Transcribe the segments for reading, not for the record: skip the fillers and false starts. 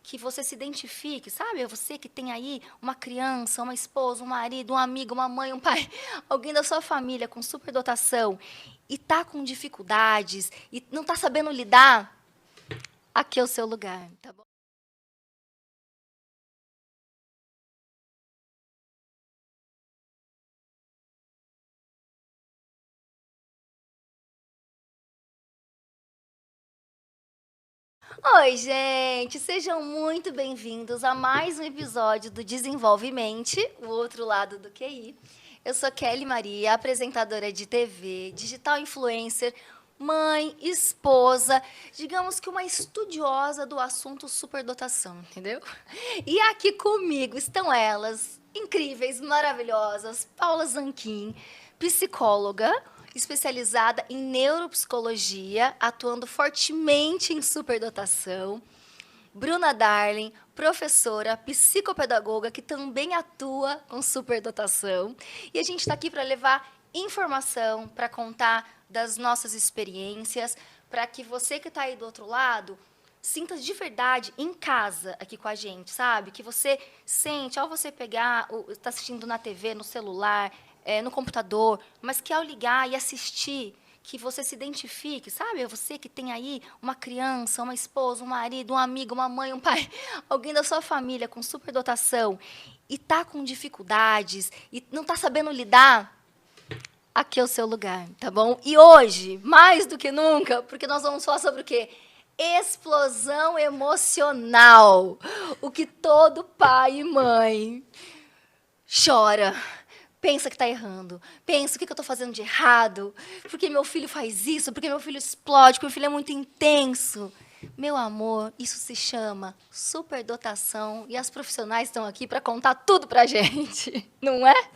que você se identifique, sabe? Você que tem aí uma criança, uma esposa, um marido, um amigo, uma mãe, um pai, alguém da sua família com superdotação e tá com dificuldades e não tá sabendo lidar, aqui é o seu lugar, tá bom? Oi, gente! Sejam muito bem-vindos a mais um episódio do Desenvolvimente, o outro lado do QI. Eu sou Kelly Maria, apresentadora de TV, digital influencer, mãe, esposa, digamos que uma estudiosa do assunto superdotação, entendeu? E aqui comigo estão elas, incríveis, maravilhosas, Paula Zanquim, psicóloga, especializada em neuropsicologia, atuando fortemente em superdotação. Bruna Darling, professora, psicopedagoga, que também atua com superdotação. E a gente está aqui para levar informação, para contar das nossas experiências, para que você que está aí do outro lado sinta de verdade em casa aqui com a gente, sabe? Que você sente, ao você pegar, está assistindo na TV, no celular, no computador, mas que ao ligar e assistir, que você se identifique, sabe? Você que tem aí uma criança, uma esposa, um marido, um amigo, uma mãe, um pai, alguém da sua família com superdotação e tá com dificuldades e não tá sabendo lidar, aqui é o seu lugar, tá bom? E hoje, mais do que nunca, porque nós vamos falar sobre o quê? Explosão emocional. O que todo pai e mãe chora. Pensa que está errando. Pensa o que eu estou fazendo de errado. Por que meu filho faz isso? Por que meu filho explode? Porque meu filho é muito intenso. Meu amor, isso se chama superdotação. E as profissionais estão aqui para contar tudo para a gente. Não é?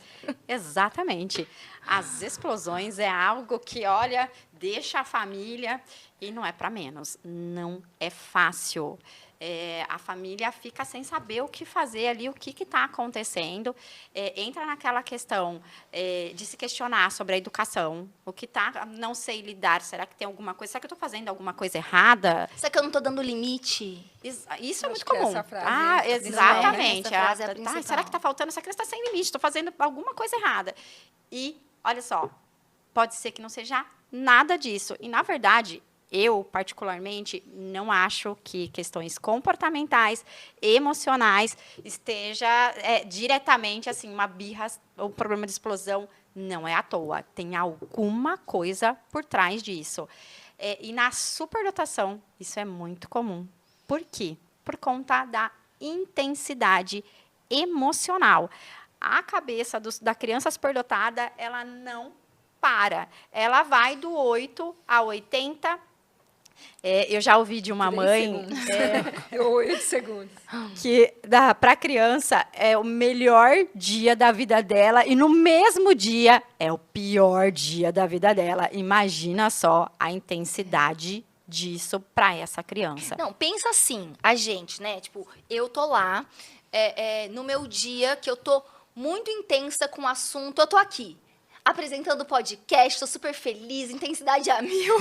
Exatamente. As explosões é algo que, olha, deixa a família e não é para menos. Não é fácil. A família fica sem saber o que fazer ali, o que está acontecendo. Entra naquela questão de se questionar sobre a educação. O que está, não sei lidar. Será que tem alguma coisa? Será que eu estou fazendo alguma coisa errada? Será que eu não estou dando limite? Isso é muito Acho que comum. essa frase é a Exatamente. Essa frase é a Será principal. que está faltando? Essa criança está sem limite. Estou fazendo alguma coisa errada. E, olha só, pode ser que não seja nada disso. E, na verdade, eu, particularmente, não acho que questões comportamentais, emocionais, esteja diretamente, assim, uma birra, ou problema de explosão. Não é à toa. Tem alguma coisa por trás disso. E na superdotação, isso é muito comum. Por quê? Por conta da intensidade emocional. A cabeça da criança superdotada, ela não para. Ela vai do 8 a 80. Eu já ouvi de uma mãe 8 segundos. que para a criança é o melhor dia da vida dela e no mesmo dia é o pior dia da vida dela. Imagina só a intensidade disso para essa criança. Não, pensa assim, a gente, né? Tipo, eu tô lá, no meu dia, que eu tô muito intensa com o assunto, eu tô aqui, apresentando podcast, tô super feliz, intensidade a mil,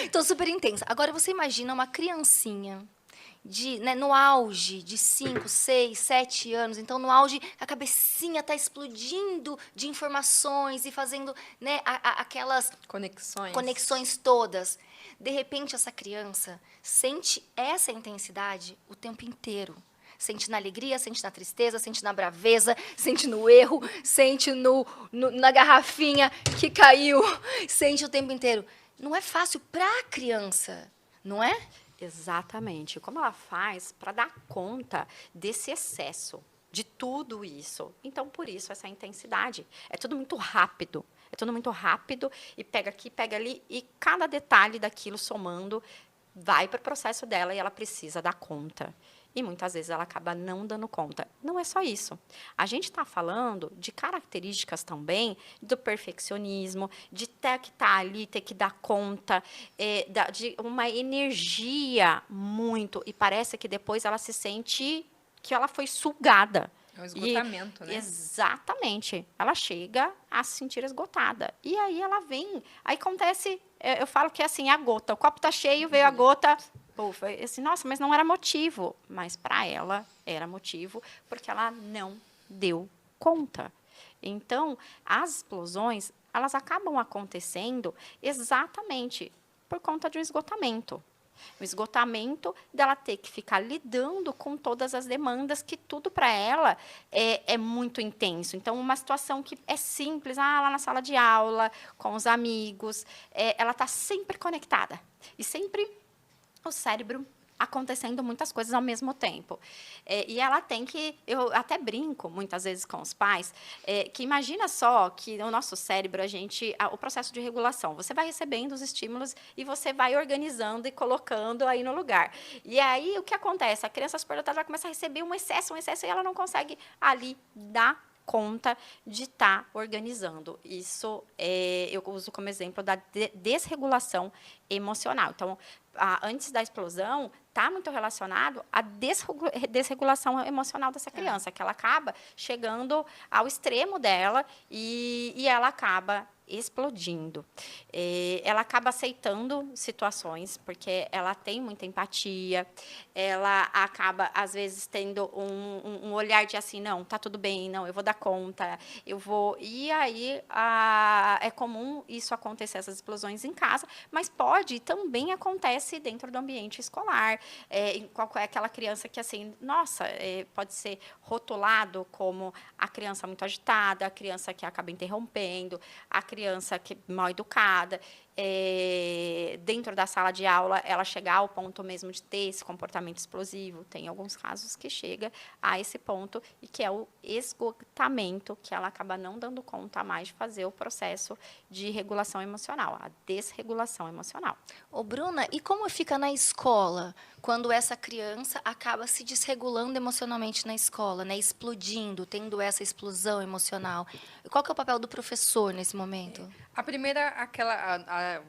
tô super intensa. Agora, você imagina uma criancinha, no auge de 5, 6, 7 anos, então no auge a cabecinha tá explodindo de informações e fazendo, né, aquelas conexões todas. De repente, essa criança sente essa intensidade o tempo inteiro. Sente na alegria, sente na tristeza, sente na braveza, sente no erro, sente na garrafinha que caiu, sente o tempo inteiro. Não é fácil para a criança, não é? Exatamente. Como ela faz para dar conta desse excesso, de tudo isso? Então, por isso, essa intensidade. É tudo muito rápido. É tudo muito rápido e pega aqui, pega ali, e cada detalhe daquilo somando vai para o processo dela e ela precisa dar conta. E muitas vezes ela acaba não dando conta. Não é só isso. A gente está falando de características também do perfeccionismo, de ter que estar ali, ter que dar conta, de uma energia muito. E parece que depois ela se sente que ela foi sugada. É um esgotamento, né? Exatamente. Ela chega a se sentir esgotada. E aí ela vem. Aí acontece, eu falo que é assim, a gota. O copo está cheio, veio a gota, Pô, foi assim, nossa, mas não era motivo. Mas para ela era motivo, porque ela não deu conta. Então, as explosões, elas acabam acontecendo exatamente por conta de um esgotamento. O esgotamento dela ter que ficar lidando com todas as demandas, que tudo para ela é muito intenso. Então, uma situação que é simples, lá na sala de aula, com os amigos, ela está sempre conectada. E sempre o cérebro acontecendo muitas coisas ao mesmo tempo. E ela tem que... Eu até brinco, muitas vezes, com os pais, que imagina só que no nosso cérebro, o processo de regulação, você vai recebendo os estímulos e você vai organizando e colocando aí no lugar. E aí, o que acontece? A criança superdotada vai começar a receber um excesso, e ela não consegue ali dar conta de estar organizando. Isso eu uso como exemplo da desregulação emocional. Então, antes da explosão, está muito relacionado à desregulação emocional dessa criança, que ela acaba chegando ao extremo dela e ela acaba explodindo. Ela acaba aceitando situações, porque ela tem muita empatia, ela acaba, às vezes, tendo um olhar de assim, não, tá tudo bem, não, eu vou dar conta, eu vou... E aí, é comum isso acontecer, essas explosões em casa, mas também acontece dentro do ambiente escolar, qual é aquela criança que, assim, nossa, pode ser rotulado como a criança muito agitada, a criança que acaba interrompendo, a criança que é mal educada, dentro da sala de aula, ela chegar ao ponto mesmo de ter esse comportamento explosivo. Tem alguns casos que chega a esse ponto e que é o esgotamento, que ela acaba não dando conta mais de fazer o processo de regulação emocional, a desregulação emocional. Ô, Bruna, e como fica na escola, quando essa criança acaba se desregulando emocionalmente na escola, né, explodindo, tendo essa explosão emocional? Qual que é o papel do professor nesse momento? A primeira,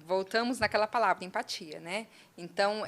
voltamos naquela palavra, empatia, né? Então,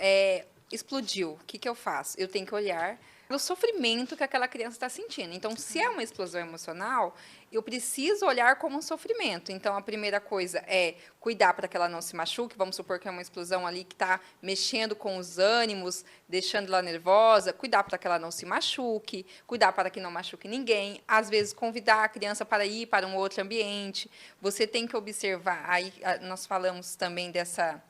explodiu. O que eu faço? Eu tenho que olhar o sofrimento que aquela criança está sentindo. Então, se é uma explosão emocional, eu preciso olhar como um sofrimento. Então, a primeira coisa é cuidar para que ela não se machuque. Vamos supor que é uma explosão ali que está mexendo com os ânimos, deixando ela nervosa. Cuidar para que ela não se machuque. Cuidar para que não machuque ninguém. Às vezes, convidar a criança para ir para um outro ambiente. Você tem que observar. Aí, nós falamos também dessa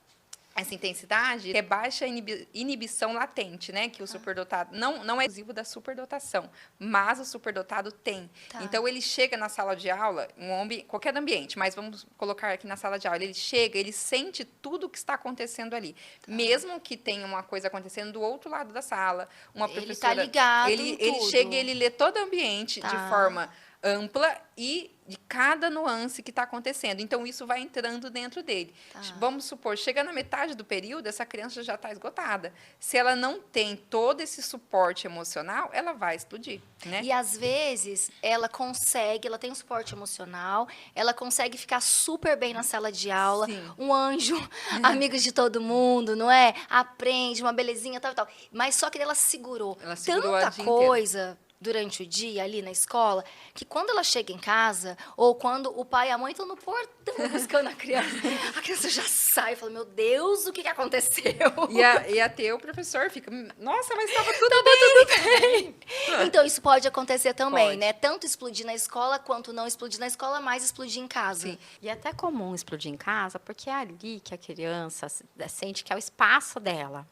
intensidade, que é baixa inibição latente, né? Que o superdotado não é exclusivo da superdotação, mas o superdotado tem. Tá. Então, ele chega na sala de aula, qualquer ambiente, mas vamos colocar aqui na sala de aula, ele chega, ele sente tudo o que está acontecendo ali. Tá. Mesmo que tenha uma coisa acontecendo do outro lado da sala, uma professora... Ele está ligado ele chega e ele lê todo o ambiente de forma ampla e de cada nuance que está acontecendo. Então, isso vai entrando dentro dele. Tá. Vamos supor, chega na metade do período, essa criança já está esgotada. Se ela não tem todo esse suporte emocional, ela vai explodir, né? E, às vezes, ela tem um suporte emocional, ela consegue ficar super bem na sala de aula, sim, um anjo, amigo de todo mundo, não é? Aprende, uma belezinha, tal e tal. Mas só que ela segurou tanta coisa durante o dia ali na escola, que quando ela chega em casa, ou quando o pai e a mãe estão no portão buscando a criança já sai e fala, meu Deus, o que aconteceu? E até o professor fica, nossa, mas estava tudo bem. Então, isso pode acontecer também, né? Tanto explodir na escola, quanto não explodir na escola, mais explodir em casa. Sim. E é até comum explodir em casa, porque é ali que a criança sente que é o espaço dela.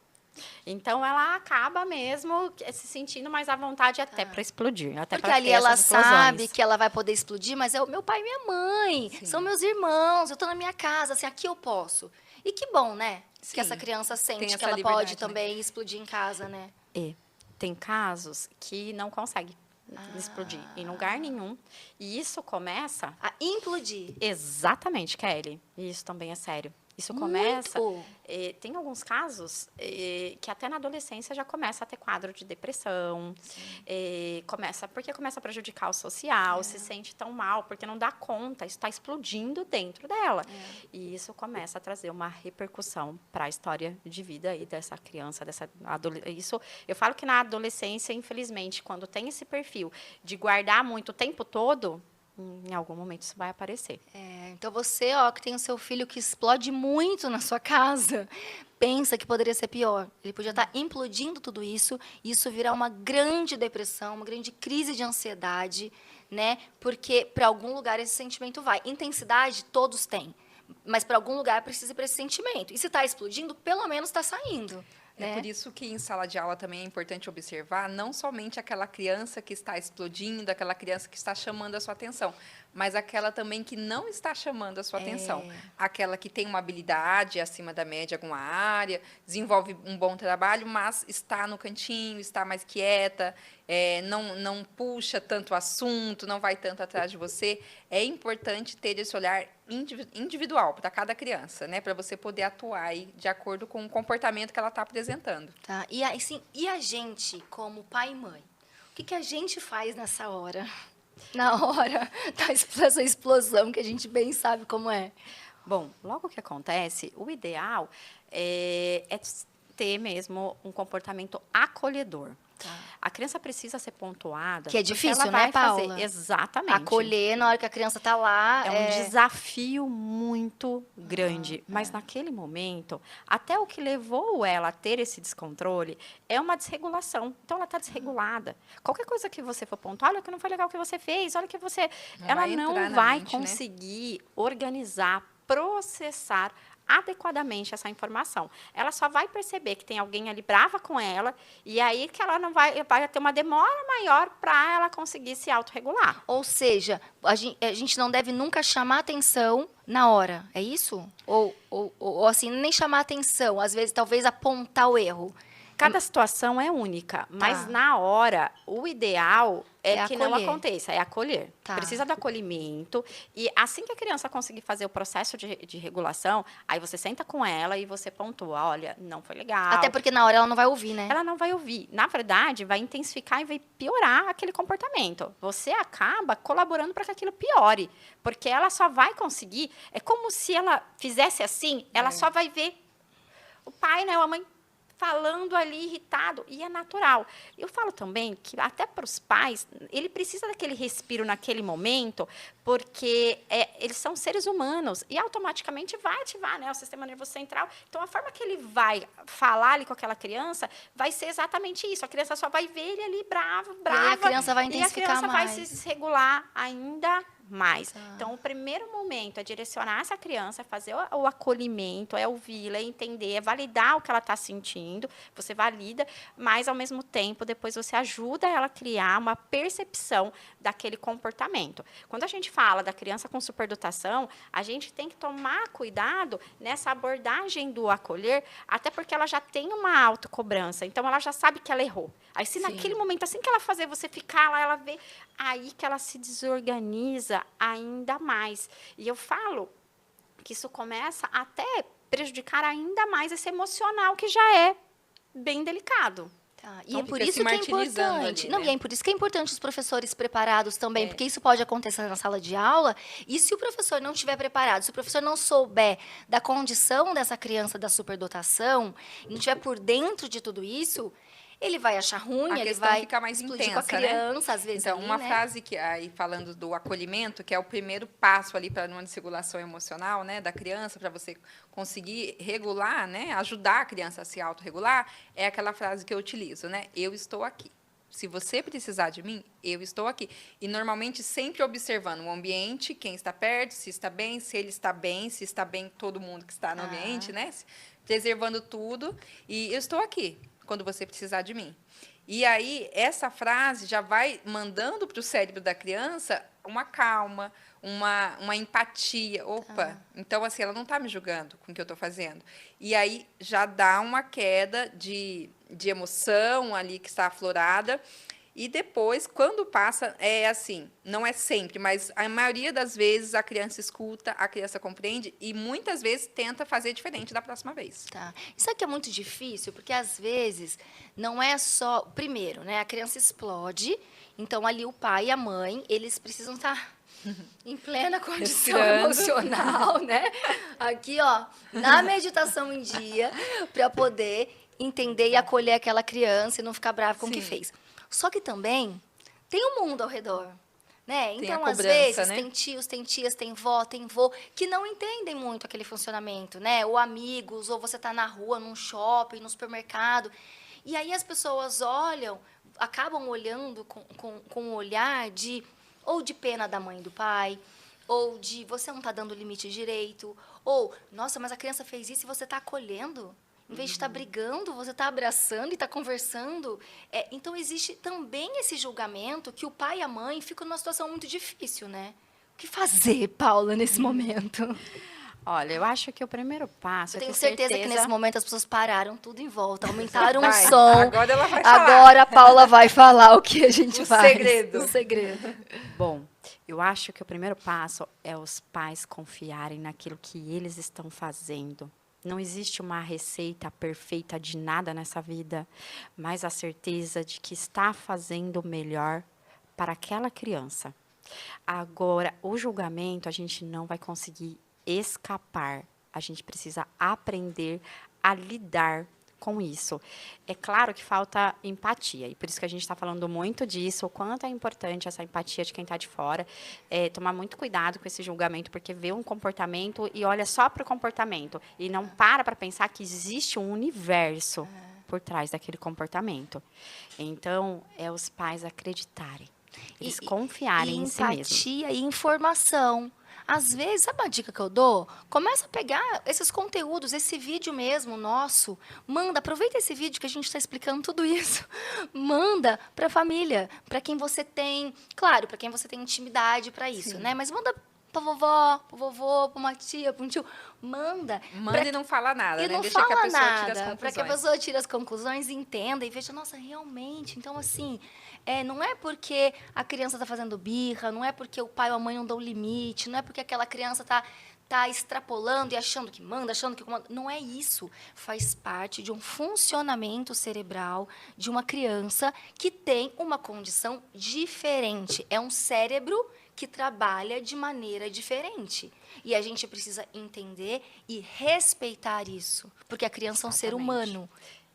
Então, ela acaba mesmo se sentindo mais à vontade até para explodir. Até porque ali ela sabe que ela vai poder explodir, mas é o meu pai e minha mãe, sim, são meus irmãos, eu estou na minha casa, assim, aqui eu posso. E que bom, né? Sim, que essa criança sente que ela pode também explodir em casa, né? Tem casos que não consegue explodir em lugar nenhum. E isso começa... a implodir. Exatamente, Kelly. Isso também é sério. Isso começa... tem alguns casos que até na adolescência já começa a ter quadro de depressão. Porque começa a prejudicar o social, se sente tão mal, porque não dá conta, isso está explodindo dentro dela. E isso começa a trazer uma repercussão para a história de vida aí dessa criança, dessa adolescente. Eu falo que na adolescência, infelizmente, quando tem esse perfil de guardar muito o tempo todo, em algum momento isso vai aparecer. Então você, que tem o seu filho que explode muito na sua casa, pensa que poderia ser pior. Ele podia estar implodindo tudo isso, e isso virar uma grande depressão, uma grande crise de ansiedade, né? Porque para algum lugar esse sentimento vai. Intensidade todos têm, mas para algum lugar precisa ir para esse sentimento. E se está explodindo, pelo menos está saindo. É por isso que em sala de aula também é importante observar não somente aquela criança que está explodindo, aquela criança que está chamando a sua atenção, mas aquela também que não está chamando a sua atenção. Aquela que tem uma habilidade acima da média em alguma área, desenvolve um bom trabalho, mas está no cantinho, está mais quieta, não puxa tanto assunto, não vai tanto atrás de você. É importante ter esse olhar individual para cada criança, né, para você poder atuar aí de acordo com o comportamento que ela está apresentando. Tá. E assim, e a gente, como pai e mãe, o que a gente faz nessa hora? Na hora dessa explosão, que a gente bem sabe como é. Bom, logo que acontece, o ideal é ter mesmo um comportamento acolhedor. Tá. A criança precisa ser pontuada. Que é porque difícil, ela vai né, Paula? fazer. Exatamente. Acolher na hora que a criança está lá. É um desafio muito grande. Mas naquele momento, até o que levou ela a ter esse descontrole é uma desregulação. Então, ela está desregulada. Qualquer coisa que você for pontuar, olha que não foi legal o que você fez, olha que você... Ela não vai conseguir organizar, processar adequadamente essa informação. Ela só vai perceber que tem alguém ali brava com ela, e aí que ela não vai ter uma demora maior para ela conseguir se autorregular. Ou seja, a gente não deve nunca chamar atenção na hora, é isso? Ou assim, nem chamar atenção, às vezes talvez apontar o erro. Cada situação é única, mas na hora, o ideal é que acolher. não aconteça, é acolher. Tá. Precisa do acolhimento. E assim que a criança conseguir fazer o processo de regulação, aí você senta com ela e você pontua, olha, não foi legal. Até porque na hora ela não vai ouvir, né? Ela não vai ouvir. Na verdade, vai intensificar e vai piorar aquele comportamento. Você acaba colaborando para que aquilo piore. Porque ela só vai conseguir... É como se ela fizesse assim, ela só vai ver o pai, né, ou a mãe falando ali irritado, e é natural. Eu falo também que até para os pais, ele precisa daquele respiro naquele momento, porque eles são seres humanos, e automaticamente vai ativar, né, o sistema nervoso central. Então, a forma que ele vai falar ali com aquela criança vai ser exatamente isso. A criança só vai ver ele ali bravo, E aí a criança vai intensificar e a criança mais. vai se desregular ainda mais. Então, o primeiro momento é direcionar essa criança, fazer o acolhimento, é ouvi-la, é entender, é validar o que ela está sentindo. Você valida, mas, ao mesmo tempo, depois você ajuda ela a criar uma percepção daquele comportamento. Quando a gente fala da criança com superdotação, a gente tem que tomar cuidado nessa abordagem do acolher, até porque ela já tem uma autocobrança, então ela já sabe que ela errou. Aí, se naquele momento, assim que ela fazer você ficar lá, ela vê, aí que ela se desorganiza ainda mais. E eu falo que isso começa até prejudicar ainda mais esse emocional, que já é bem delicado. Tá. E Então, é por fica isso se que é martirizando importante. ali, Não, né? e é por isso que é importante os professores preparados também, porque isso pode acontecer na sala de aula, e se o professor não estiver preparado, se o professor não souber da condição dessa criança da superdotação, e não estiver por dentro de tudo isso, ele vai achar ruim, A ele questão vai fica mais explodir intensa, com a criança, às vezes. Então, ali, uma né? frase que aí falando do acolhimento, que é o primeiro passo ali para uma desregulação emocional, né, da criança, para você conseguir regular, né, ajudar a criança a se autorregular, é aquela frase que eu utilizo, né? Eu estou aqui. Se você precisar de mim, eu estou aqui. E, normalmente, sempre observando o ambiente, quem está perto, se está bem, se ele está bem, se está bem todo mundo que está no ambiente, né? Preservando tudo. E eu estou aqui quando você precisar de mim. E aí, essa frase já vai mandando para o cérebro da criança uma calma, uma empatia. Opa, então, assim, ela não está me julgando com o que eu estou fazendo. E aí, já dá uma queda de emoção ali que está aflorada. E depois, quando passa, é assim, não é sempre, mas a maioria das vezes a criança escuta, a criança compreende e muitas vezes tenta fazer diferente da próxima vez. Tá. Isso aqui é muito difícil, porque às vezes não é só... Primeiro, né, a criança explode, então ali o pai e a mãe, eles precisam estar em plena condição emocional, né? Aqui, ó, na meditação em dia, para poder entender e acolher aquela criança e não ficar bravo com o que fez. Só que também tem um mundo ao redor. Né? Tem a Então, às cobrança, vezes, né? tem tios, tem tias, tem vó, tem vô, que não entendem muito aquele funcionamento, né? Ou amigos, ou você tá na rua, num shopping, no supermercado. E aí as pessoas olham, acabam olhando com um olhar de ou de pena da mãe e do pai, ou de você não tá dando o limite direito, ou, nossa, mas a criança fez isso e você tá acolhendo. Em vez de estar brigando, você está abraçando e está conversando. Então, existe também esse julgamento que o pai e a mãe ficam numa situação muito difícil, né? O que fazer, Paula, nesse momento? Olha, eu acho que o primeiro passo Eu é ter tenho certeza que nesse momento as pessoas pararam tudo em volta, aumentaram o Vai, som. agora ela vai falar. Agora a Paula vai falar o que a gente O faz. segredo. O segredo. Bom, eu acho que o primeiro passo é os pais confiarem naquilo que eles estão fazendo. Não existe uma receita perfeita de nada nessa vida, mas a certeza de que está fazendo o melhor para aquela criança. Agora, o julgamento a gente não vai conseguir escapar. A gente precisa aprender a lidar com isso. É claro que falta empatia, e por isso que a gente está falando muito disso, o quanto é importante essa empatia de quem está de fora, tomar muito cuidado com esse julgamento, porque vê um comportamento e olha só para o comportamento, e não para pensar que existe um universo por trás daquele comportamento. Então, é os pais acreditarem, eles confiarem em si mesmos. Empatia e informação. Às vezes, sabe uma dica que eu dou? Começa a pegar esses conteúdos, esse vídeo mesmo nosso, manda, aproveita esse vídeo que a gente está explicando tudo isso, manda para a família, para quem você tem, claro, para quem você tem intimidade para isso, Sim. né? Mas manda para vovó, para vovô, para uma tia, para um tio, manda. Manda e não fala nada, E né? não Deixa que a fala pessoa tire as nada, para que a conclusões. pessoa tire as conclusões e entenda e veja, nossa, realmente. Então, assim, não é porque a criança está fazendo birra, não é porque o pai ou a mãe não dão limite, não é porque aquela criança tá extrapolando e achando que manda, achando que comanda. Não é isso. Faz parte de um funcionamento cerebral de uma criança que tem uma condição diferente. É um cérebro que trabalha de maneira diferente. E a gente precisa entender e respeitar isso, porque a criança é um ser humano.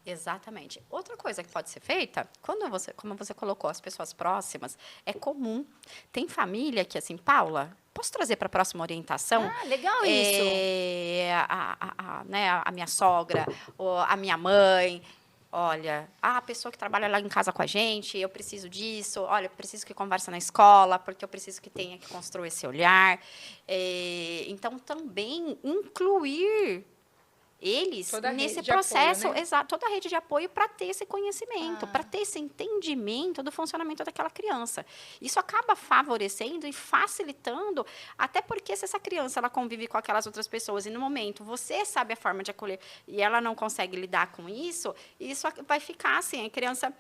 Exatamente. Outra coisa que pode ser feita, como você colocou, as pessoas próximas, é comum. Tem família que, assim, Paula, posso trazer para a próxima orientação? Ah, legal isso. Né, a minha sogra, ou a minha mãe. Olha, a pessoa que trabalha lá em casa com a gente, eu preciso disso. Olha, eu preciso que converse na escola, porque eu preciso que tenha que construir esse olhar. Então, também incluir eles Toda nesse rede de apoio, processo, né? exato, toda a rede de apoio para ter esse conhecimento, para ter esse entendimento do funcionamento daquela criança. Isso acaba favorecendo e facilitando, até porque se essa criança ela convive com aquelas outras pessoas e no momento você sabe a forma de acolher e ela não consegue lidar com isso vai ficar assim, a criança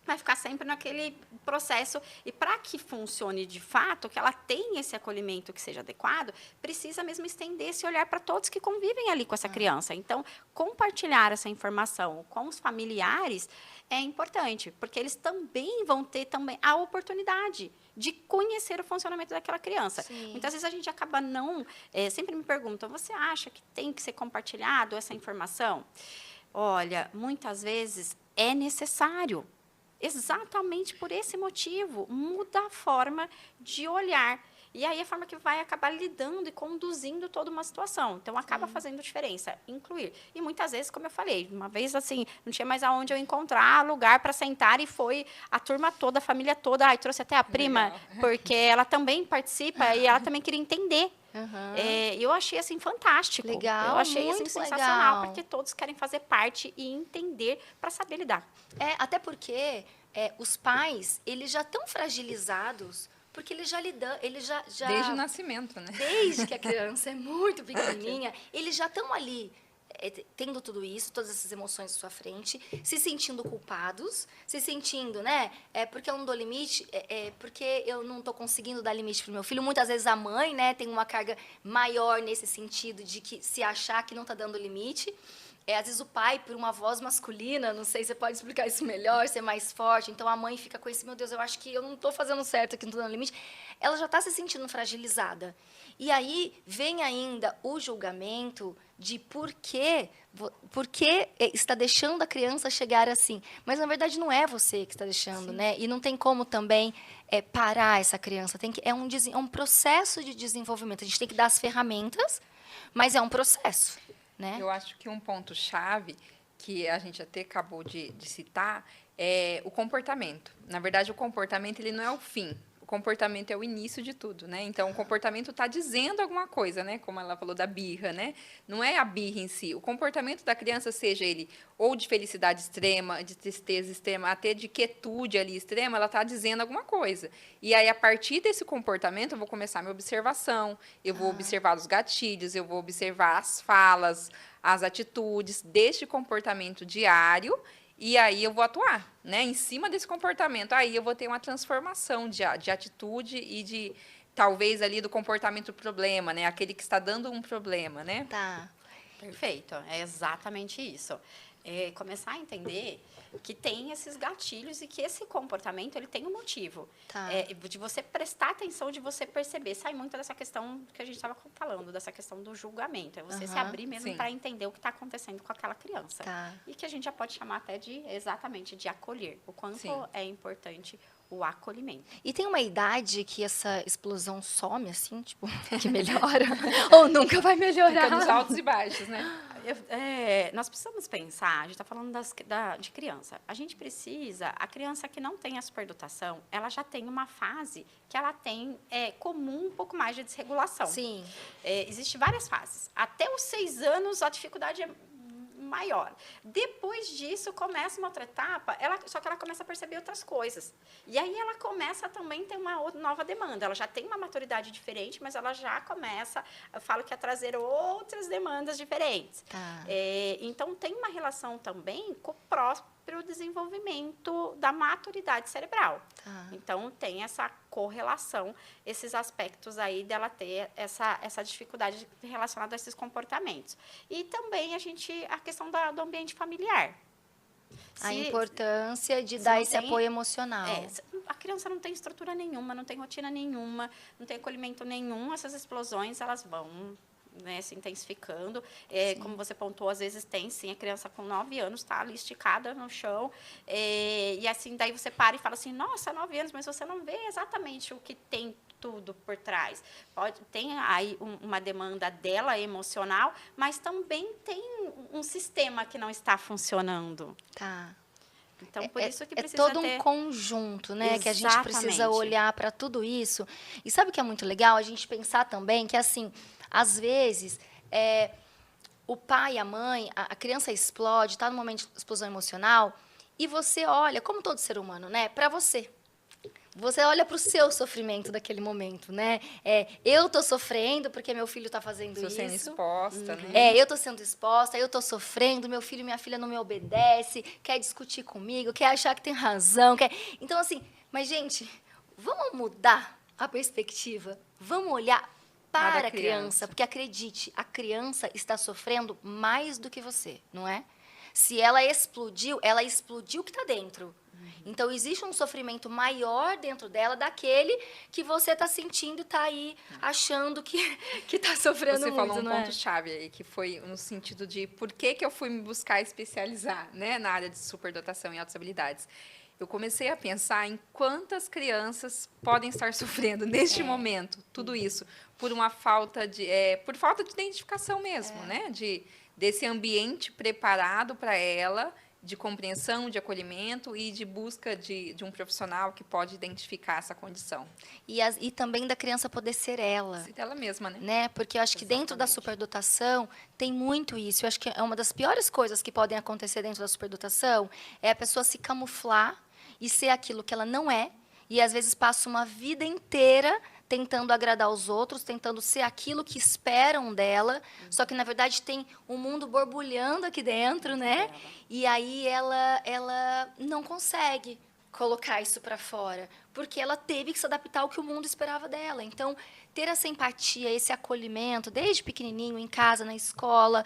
vai ficar sempre naquele processo. E para que funcione de fato, que ela tenha esse acolhimento que seja adequado, precisa mesmo estender esse olhar para todos que convivem ali com essa criança. Então, compartilhar essa informação com os familiares é importante, porque eles também vão ter também a oportunidade de conhecer o funcionamento daquela criança. Sim. Muitas vezes a gente acaba não... sempre me perguntam, você acha que tem que ser compartilhado essa informação? Olha, muitas vezes é necessário. Exatamente por esse motivo, muda a forma de olhar. E aí a forma que vai acabar lidando e conduzindo toda uma situação. Então, acaba fazendo diferença, incluir. E muitas vezes, como eu falei, uma vez assim, não tinha mais aonde eu encontrar lugar para sentar e foi a turma toda, a família toda. Ai, trouxe até a prima, Legal. porque ela também participa e ela também queria entender. Eu achei assim fantástico. Legal, Eu achei assim muito sensacional, legal. porque todos querem fazer parte e entender para saber lidar. Até porque os pais, eles já estão fragilizados, porque eles já lidam, Desde o nascimento, né? desde que a criança é muito pequenininha, eles já estão ali tendo tudo isso, todas essas emoções à sua frente, se sentindo culpados, se sentindo, né? Porque eu não dou limite, porque eu não estou conseguindo dar limite para o meu filho. Muitas vezes a mãe, né, tem uma carga maior nesse sentido de que se achar que não está dando limite. às vezes o pai, por uma voz masculina, não sei, você pode explicar isso melhor, ser mais forte, então a mãe fica com esse, meu Deus, eu acho que eu não estou fazendo certo aqui, não estou dando limite. Ela já está se sentindo fragilizada. E aí vem ainda o julgamento de por que está deixando a criança chegar assim. Mas, na verdade, não é você que está deixando, Sim. né? E não tem como também parar essa criança. É um processo de desenvolvimento. A gente tem que dar as ferramentas, mas é um processo, né? Eu acho que um ponto-chave que a gente até acabou de citar é o comportamento. Na verdade, o comportamento ele não é o fim. O comportamento é o início de tudo, né? Então, o comportamento está dizendo alguma coisa, né? Como ela falou da birra, né? Não é a birra em si. O comportamento da criança, seja ele ou de felicidade extrema, de tristeza extrema, até de quietude ali extrema, ela está dizendo alguma coisa. E aí, a partir desse comportamento, eu vou começar a minha observação, eu vou observar os gatilhos, eu vou observar as falas, as atitudes deste comportamento diário. E aí eu vou atuar, né? Em cima desse comportamento. Aí eu vou ter uma transformação de atitude e de, talvez, ali do comportamento problema, né? Aquele que está dando um problema, né? Tá. Perfeito, é exatamente isso. É começar a entender que tem esses gatilhos e que esse comportamento ele tem um motivo. Tá. De você prestar atenção, de você perceber. Sai muito dessa questão que a gente estava falando, dessa questão do julgamento. É você se abrir mesmo Sim. para entender o que está acontecendo com aquela criança. Tá. E que a gente já pode chamar até de, exatamente, de acolher. O quanto Sim. é importante o acolhimento. E tem uma idade que essa explosão some, assim, tipo, que melhora? Ou nunca vai melhorar? Fica nos altos e baixos, né? Nós precisamos pensar, a gente está falando de criança. A gente precisa, a criança que não tem a superdotação, ela já tem uma fase que ela tem comum um pouco mais de desregulação. Sim. Existem várias fases. Até os 6 anos, a dificuldade é maior. Depois disso, começa uma outra etapa, só que ela começa a perceber outras coisas. E aí ela começa também a ter uma nova demanda. Ela já tem uma maturidade diferente, mas ela já começa, eu falo que a trazer outras demandas diferentes. Tá. Então, tem uma relação também com o próprio desenvolvimento da maturidade cerebral. Tá. Então, tem essa correlação, esses aspectos aí dela ter essa dificuldade relacionada a esses comportamentos. E também a questão do ambiente familiar. A importância de dar esse apoio emocional. A criança não tem estrutura nenhuma, não tem rotina nenhuma, não tem acolhimento nenhum, essas explosões, elas vão, né, se intensificando. Como você pontuou, às vezes tem, sim, a criança com 9 anos está ali esticada no chão, e assim, daí você para e fala assim, nossa, 9 anos, mas você não vê exatamente o que tem tudo por trás. Tem aí uma demanda dela emocional, mas também tem um sistema que não está funcionando. Tá. Então, por isso que precisa todo ter... um conjunto, né? Que a gente precisa Exatamente. olhar para tudo isso. E sabe o que é muito legal? A gente pensar também que, assim, às vezes, o pai e a mãe, a criança explode, está no momento de explosão emocional, e você olha, como todo ser humano, né? Para você. Você olha para o seu sofrimento daquele momento, né? Eu estou sofrendo porque meu filho está fazendo Estou isso. sendo exposta, né? Eu estou sendo exposta, eu estou sofrendo, meu filho e minha filha não me obedecem, quer discutir comigo, quer achar que tem razão. Então, assim, mas, gente, vamos mudar a perspectiva? Vamos olhar para a criança, porque acredite, a criança está sofrendo mais do que você, não é? Se ela explodiu o que está dentro. Então, existe um sofrimento maior dentro dela daquele que você está sentindo e está aí achando que está sofrendo muito, Você falou um não é? ponto-chave aí, que foi no sentido de por que eu fui me buscar especializar, né, na área de superdotação e altas habilidades. Eu comecei a pensar em quantas crianças podem estar sofrendo neste momento, tudo isso, por uma falta de identificação mesmo, né, desse ambiente preparado para ela, de compreensão, de acolhimento e de busca de um profissional que pode identificar essa condição. E também da criança poder ser ela. Ser ela mesma, né? Né? Porque eu acho que dentro da superdotação tem muito isso. Eu acho que é uma das piores coisas que podem acontecer dentro da superdotação é a pessoa se camuflar e ser aquilo que ela não é. E, às vezes, passa uma vida inteira tentando agradar os outros, tentando ser aquilo que esperam dela, só que, na verdade, tem um mundo borbulhando aqui dentro, né? E aí ela não consegue colocar isso para fora, porque ela teve que se adaptar ao que o mundo esperava dela. Então, ter essa empatia, esse acolhimento, desde pequenininho, em casa, na escola,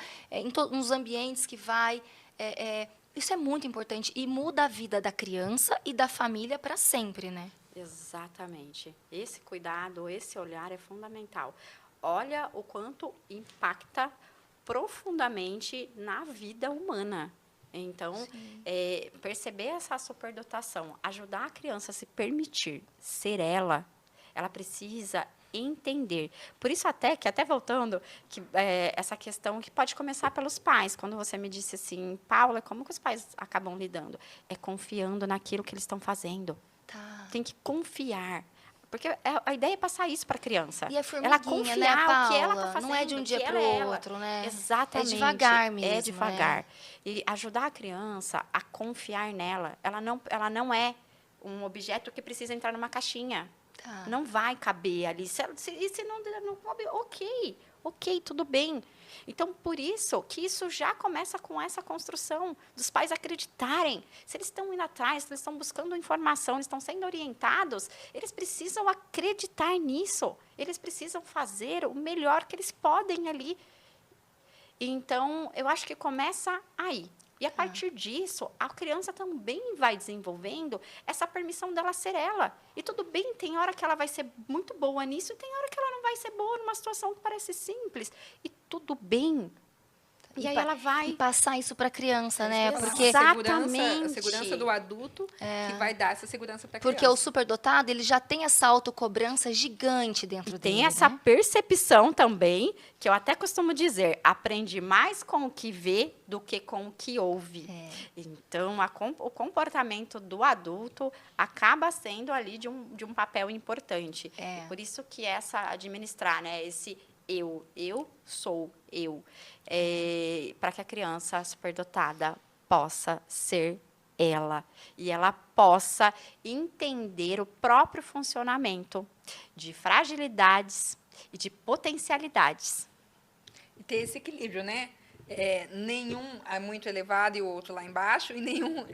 nos ambientes que vai, isso é muito importante e muda a vida da criança e da família para sempre, né? Exatamente. Esse cuidado, esse olhar é fundamental. Olha o quanto impacta profundamente na vida humana. Então, perceber essa superdotação, ajudar a criança a se permitir ser ela precisa entender. Por isso até voltando, que essa questão que pode começar pelos pais. Quando você me disse assim, Paula, como que os pais acabam lidando? É confiando naquilo que eles estão fazendo. Tá. Tem que confiar. Porque a ideia é passar isso para a criança. E a ela formiguinha, confiar né, Paula? o que ela está fazendo. Não é de um dia para o outro, né? Exatamente. É devagar mesmo. É devagar. E ajudar a criança a confiar nela. Ela não é um objeto que precisa entrar numa caixinha. Tá. Não vai caber ali. Se não cabe, ok, tudo bem. Então, por isso, que isso já começa com essa construção dos pais acreditarem. Se eles estão indo atrás, se eles estão buscando informação, eles estão sendo orientados, eles precisam acreditar nisso. Eles precisam fazer o melhor que eles podem ali. Então, eu acho que começa aí. E a partir disso, a criança também vai desenvolvendo essa permissão dela ser ela. E tudo bem, tem hora que ela vai ser muito boa nisso e tem hora que ela não vai ser boa numa situação que parece simples. E tudo bem. E aí ela vai... E passar isso para a criança, né? Porque Exatamente. a segurança do adulto que vai dar essa segurança para a criança. Porque o superdotado, ele já tem essa autocobrança gigante dentro dele. Tem essa né? percepção também, que eu até costumo dizer, aprende mais com o que vê do que com o que ouve. Então, o comportamento do adulto acaba sendo ali de um papel importante. E por isso que administrar, né, esse eu sou eu, para que a criança superdotada possa ser ela e ela possa entender o próprio funcionamento de fragilidades e de potencialidades. E ter esse equilíbrio, né? Nenhum é muito elevado e o outro lá embaixo, e nenhum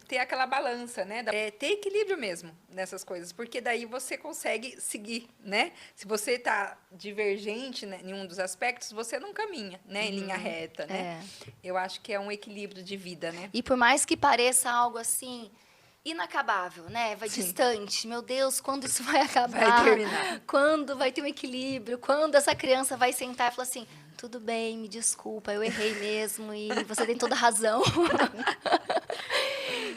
ter aquela balança, né? Ter equilíbrio mesmo nessas coisas, porque daí você consegue seguir, né? Se você está divergente, né, em um dos aspectos, você não caminha, né, em linha reta, né? Eu acho que é um equilíbrio de vida, né? E por mais que pareça algo assim inacabável, né? Vai distante. Meu Deus, quando isso vai acabar? Vai terminar. Quando vai ter um equilíbrio? Quando essa criança vai sentar e falar assim: tudo bem, me desculpa, eu errei mesmo e você tem toda a razão.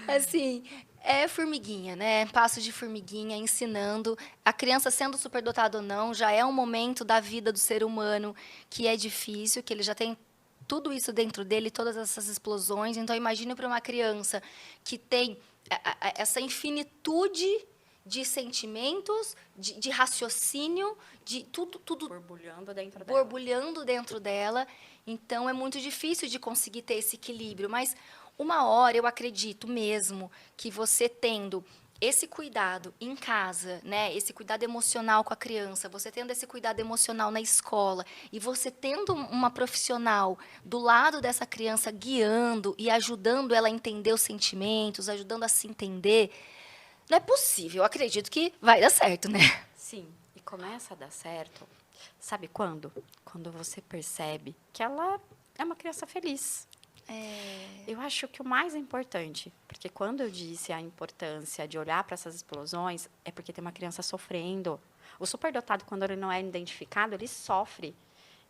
Assim, é formiguinha, né? Passo de formiguinha, ensinando. A criança sendo superdotada ou não, já é um momento da vida do ser humano que é difícil, que ele já tem tudo isso dentro dele, todas essas explosões. Então, imagine para uma criança que tem essa infinitude de sentimentos, de raciocínio, de tudo borbulhando dentro dela. Então, é muito difícil de conseguir ter esse equilíbrio. Mas, uma hora, eu acredito mesmo que você tendo esse cuidado em casa, né? Esse cuidado emocional com a criança, você tendo esse cuidado emocional na escola e você tendo uma profissional do lado dessa criança guiando e ajudando ela a entender os sentimentos, ajudando a se entender, não é possível. Eu acredito que vai dar certo, né? Sim, e começa a dar certo. Sabe quando? Quando você percebe que ela é uma criança feliz. Eu acho que o mais importante, porque quando eu disse a importância de olhar para essas explosões, é porque tem uma criança sofrendo. O superdotado, quando ele não é identificado, ele sofre.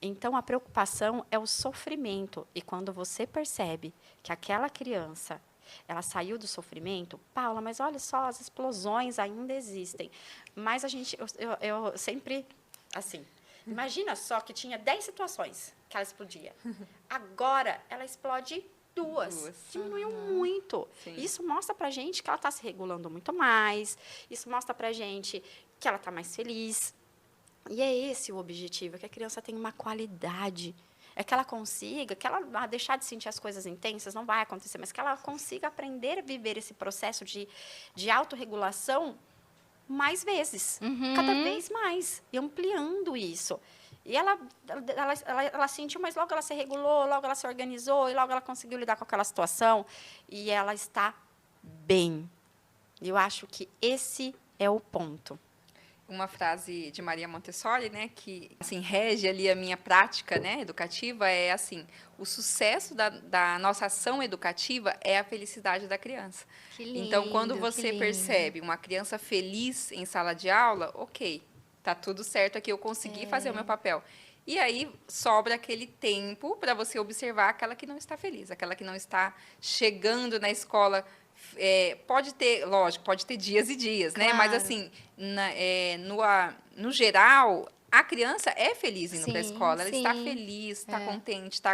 Então, a preocupação é o sofrimento. E quando você percebe que aquela criança, ela saiu do sofrimento, Paula, mas olha só, as explosões ainda existem. Mas eu sempre, assim, imagina só que tinha 10 situações que ela explodia. Agora, ela explode duas. Diminuiu muito. Sim. Isso mostra pra gente que ela está se regulando muito mais. Isso mostra pra gente que ela está mais feliz. E é esse o objetivo, que a criança tenha uma qualidade. É que ela consiga, que ela deixar de sentir as coisas intensas, não vai acontecer, mas que ela consiga aprender a viver esse processo de autorregulação mais vezes, cada vez mais, e ampliando isso. E ela sentiu, mas logo ela se regulou, logo ela se organizou, e logo ela conseguiu lidar com aquela situação, e ela está bem. Eu acho que esse é o ponto. Uma frase de Maria Montessori, né, que assim rege ali a minha prática, né, educativa, é assim: o sucesso da nossa ação educativa é a felicidade da criança. Que lindo, Então, quando que você lindo. percebe uma criança feliz em sala de aula, ok, tá tudo certo aqui, eu consegui fazer o meu papel. E aí sobra aquele tempo para você observar aquela que não está feliz, aquela que não está chegando na escola. Pode ter, lógico, pode ter dias e dias, né? Mas Claro. assim, no geral, a criança é feliz indo para a Sim, escola. Ela está sim. feliz, está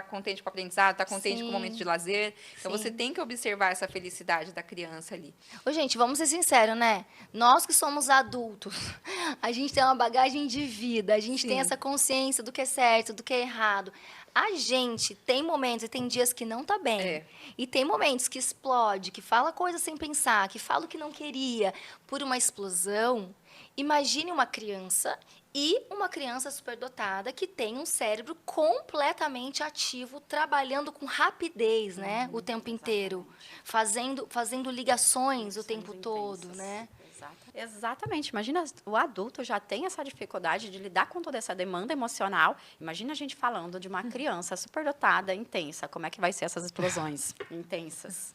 contente com o aprendizado, está contente com o momento Sim, de lazer. Então, você sim. tem que observar essa felicidade da criança ali. Ô, gente, vamos ser sinceros, né? Nós que somos adultos, a gente tem uma bagagem de vida, a gente tem Sim. essa consciência do que é certo, do que é errado. A gente tem momentos e tem dias que não tá bem. É. E tem momentos que explode, que fala coisa sem pensar, que fala o que não queria, por uma explosão. Imagine uma criança e uma criança superdotada que tem um cérebro completamente ativo, trabalhando com rapidez, né, o tempo inteiro, fazendo ligações o tempo todo, né? Exatamente. Imagina, o adulto já tem essa dificuldade de lidar com toda essa demanda emocional. Imagina a gente falando de uma criança superdotada, intensa. Como é que vai ser essas explosões intensas?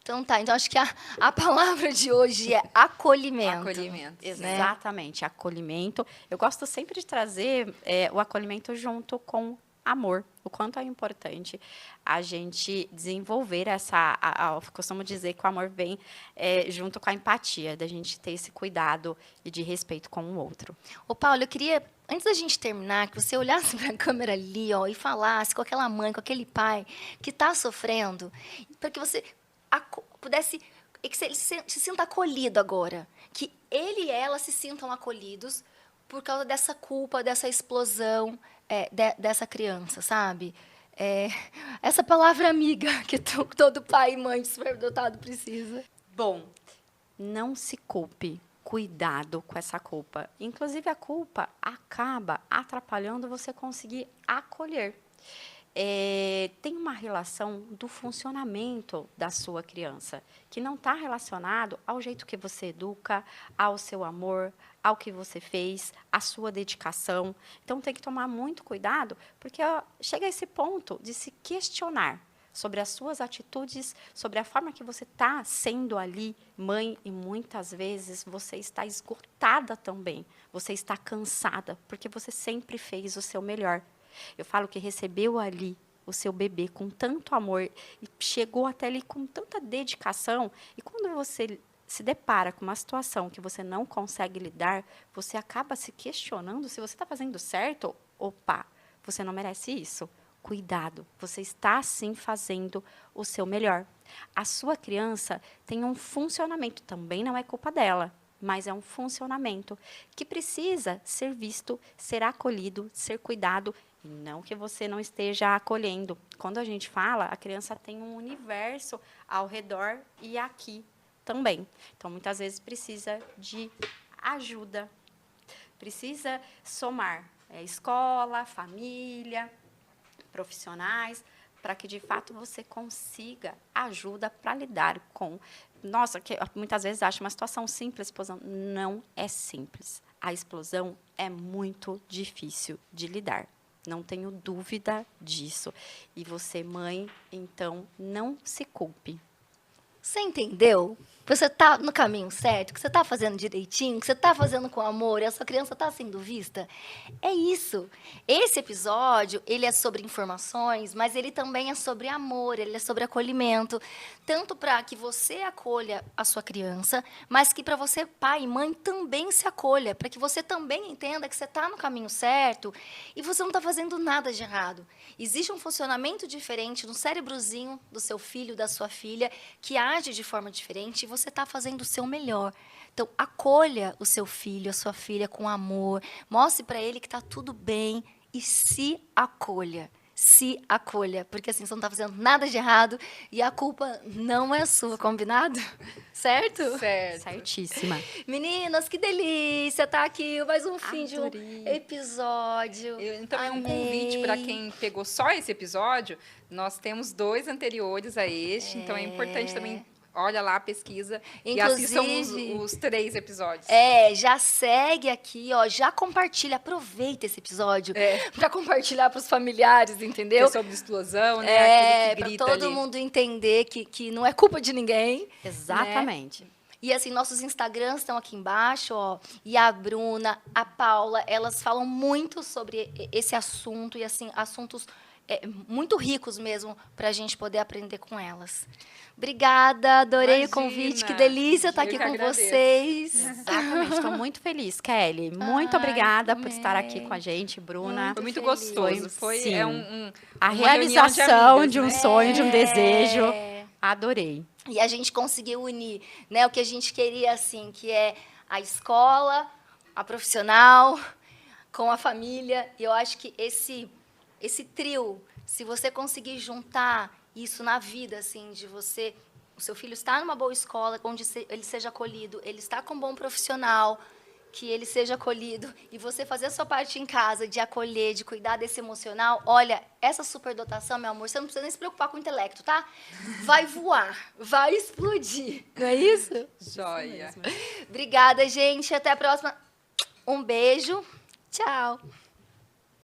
Então tá, então acho que a palavra de hoje é acolhimento. Acolhimento. Exatamente, acolhimento. Eu gosto sempre de trazer o acolhimento junto com amor. O quanto é importante a gente desenvolver eu costumo dizer que o amor vem junto com a empatia, da gente ter esse cuidado e de respeito com o outro. Ô, Paulo, eu queria, antes da gente terminar, que você olhasse para a câmera ali, ó, e falasse com aquela mãe, com aquele pai que está sofrendo, para que você pudesse, e que ele se sinta acolhido agora, que ele e ela se sintam acolhidos por causa dessa culpa, dessa explosão dessa criança, sabe? Essa palavra amiga que todo pai e mãe de superdotado precisa. Bom, não se culpe. Cuidado com essa culpa. Inclusive, a culpa acaba atrapalhando você conseguir acolher. Tem uma relação do funcionamento da sua criança, que não está relacionado ao jeito que você educa, ao seu amor, ao que você fez, à sua dedicação. Então, tem que tomar muito cuidado, porque chega a esse ponto de se questionar sobre as suas atitudes, sobre a forma que você está sendo ali mãe, e muitas vezes você está esgotada também, você está cansada, porque você sempre fez o seu melhor. Eu falo que recebeu ali o seu bebê com tanto amor e chegou até ali com tanta dedicação, e quando você se depara com uma situação que você não consegue lidar, você acaba se questionando se você está fazendo certo. Opa, você não merece isso. Cuidado, você está sim fazendo o seu melhor. A sua criança tem um funcionamento, também não é culpa dela, mas é um funcionamento que precisa ser visto, ser acolhido, ser cuidado, e não que você não esteja acolhendo. Quando a gente fala, a criança tem um universo ao redor e aqui também. Então, muitas vezes precisa de ajuda, precisa somar escola, família, profissionais, para que, de fato, você consiga ajuda para lidar com... Nossa, que muitas vezes acha uma situação simples, explosão. Não é simples. A explosão é muito difícil de lidar. Não tenho dúvida disso. E você, mãe, então, não se culpe. Você entendeu? Que você está no caminho certo, que você está fazendo direitinho, que você está fazendo com amor e a sua criança está sendo vista? É isso. Esse episódio, ele é sobre informações, mas ele também é sobre amor, ele é sobre acolhimento. Tanto para que você acolha a sua criança, mas que para você, pai e mãe, também se acolha. Para que você também entenda que você está no caminho certo e você não está fazendo nada de errado. Existe um funcionamento diferente no cérebrozinho do seu filho, da sua filha, que age de forma diferente e você está fazendo o seu melhor. Então, acolha o seu filho, a sua filha com amor, mostre para ele que está tudo bem e se acolha. Se acolha, porque assim você não está fazendo nada de errado e a culpa não é sua, combinado? Certo? Certo. Certíssima. Meninas, que delícia estar aqui, mais um fim de um Adorei. episódio. Então, é um convite para quem pegou só esse episódio. Nós temos 2 anteriores a este, então é importante também olha lá, pesquisa e Inclusive, assistam os 3 episódios. já segue aqui, ó, já compartilha, aproveita esse episódio para compartilhar para os familiares, Que entendeu? é sobre explosão, né? Aquilo que Para grita todo ali. mundo entender que não é culpa de ninguém. Exatamente. E assim, nossos Instagrams estão aqui embaixo, ó. E a Bruna, a Paula, elas falam muito sobre esse assunto e assim, assuntos muito ricos mesmo para a gente poder aprender com elas. Obrigada, adorei o convite, que Imagina, delícia estar eu aqui que com agradeço. vocês. Exatamente. Estou muito feliz, Kelly. Muito obrigada por estar aqui também. com a gente, Bruna. Foi muito feliz. gostoso. Foi Sim. uma A reunião de realização amigas, de um né? sonho, de um desejo. Adorei. E a gente conseguiu unir, né, o que a gente queria, assim, que é a escola, a profissional, com a família. E eu acho que esse trio, se você conseguir juntar isso na vida, assim, de você, o seu filho está numa boa escola, onde ele seja acolhido, ele está com um bom profissional, que ele seja acolhido, e você fazer a sua parte em casa de acolher, de cuidar desse emocional, olha, essa superdotação, meu amor, você não precisa nem se preocupar com o intelecto, tá? Vai voar, vai explodir, não é isso? Joia. Obrigada, gente, até a próxima. Um beijo, tchau.